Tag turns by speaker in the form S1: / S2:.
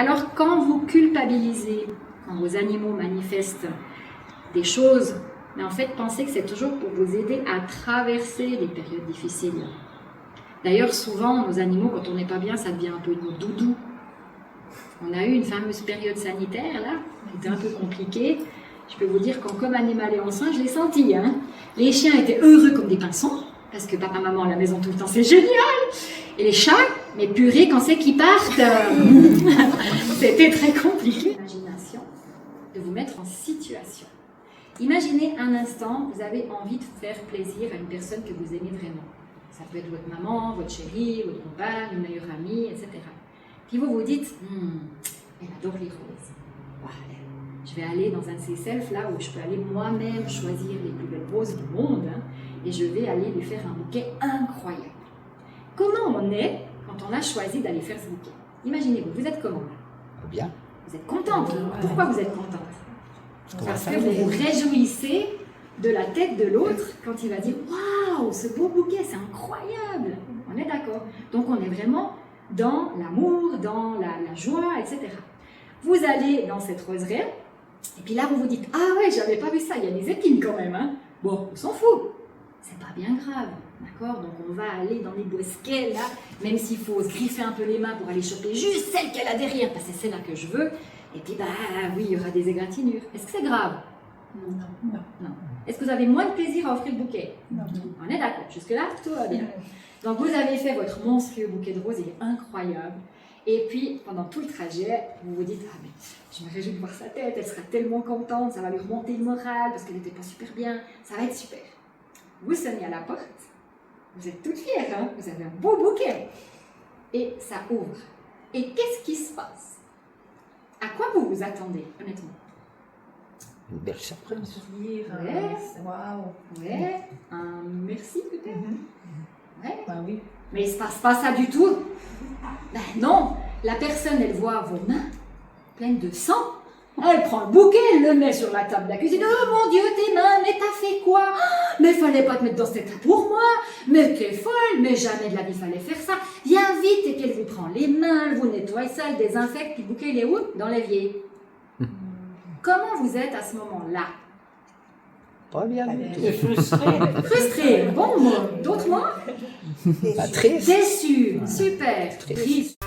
S1: Alors, quand vous culpabilisez, quand vos animaux manifestent des choses, mais en fait, pensez que c'est toujours pour vous aider à traverser les périodes difficiles. D'ailleurs, souvent, nos animaux, quand on n'est pas bien, ça devient un peu nos doudous. On a eu une fameuse période sanitaire, là, qui était un peu compliquée. Je peux vous dire qu'en comme animal et enceinte, je l'ai senti. Hein. Les chiens étaient heureux comme des pinsons, parce que papa, maman à la maison tout le temps, c'est génial. Et les chats, mais purée, quand c'est qu'ils partent, c'était très compliqué. Imagination, de vous mettre en situation. Imaginez un instant, vous avez envie de faire plaisir à une personne que vous aimez vraiment. Ça peut être votre maman, votre chérie, votre compagne, une meilleure amie, etc. Puis vous vous dites, elle adore les roses. Voilà. Je vais aller dans un de ces selfs là où je peux aller moi-même choisir les plus belles roses du monde, hein, et je vais aller lui faire un bouquet incroyable. Comment on est quand on a choisi d'aller faire ce bouquet? Imaginez-vous, vous êtes comment?
S2: Bien.
S1: Vous êtes contente. Pourquoi vous êtes contente? Parce que vous vous réjouissez de la tête de l'autre quand il va dire « Waouh, ce beau bouquet, c'est incroyable !» On est d'accord. Donc on est vraiment dans l'amour, dans la joie, etc. Vous allez dans cette roseraie, et puis là vous vous dites « Ah ouais, j'avais pas vu ça, il y a des épines quand même. Hein. » Bon, on s'en fout. C'est pas bien grave. D'accord? Donc on va aller dans les bosquets, là, même s'il faut se griffer un peu les mains pour aller choper juste celle qu'elle a derrière, parce que c'est celle-là que je veux. Et puis, bah oui, il y aura des égratignures. Est-ce que c'est grave? Non. Est-ce que vous avez moins de plaisir à offrir le bouquet?
S3: Non.
S1: On est d'accord, jusque-là, tout va bien. Donc vous avez fait votre monstrueux bouquet de roses, il est incroyable. Et puis, pendant tout le trajet, vous vous dites, ah mais je me réjouis de voir sa tête, elle sera tellement contente, ça va lui remonter le moral, parce qu'elle n'était pas super bien, ça va être super. Vous sonnez à la porte, vous êtes toute fière, hein, vous avez un beau bouquet. Et ça ouvre. Et qu'est-ce qui se passe? À quoi vous vous attendez, honnêtement?
S2: Une belle surprise.
S1: Ouais.
S3: Waouh.
S1: Ouais. Un merci peut-être. Ouais.
S3: Bah oui.
S1: Mais il ne se passe pas ça du tout. Ben non. La personne, elle voit vos mains pleines de sang. Elle prend le bouquet, elle le met sur la table de la cuisine. Oh mon Dieu, tes mains, mais t'as fait quoi? Mais fallait pas te mettre dans cet état pour moi. Mais t'es folle, mais jamais de la vie fallait faire ça. Viens vite, et qu'elle vous prend les mains, elle vous nettoie ça, elle désinfecte, puis le bouquet il est où? Dans l'évier. Comment vous êtes à ce moment-là?
S2: Pas bien.
S3: Frustré.
S1: Frustré, bon mot. D'autres mots?
S2: Pas triste.
S1: Déçu, super. Triste.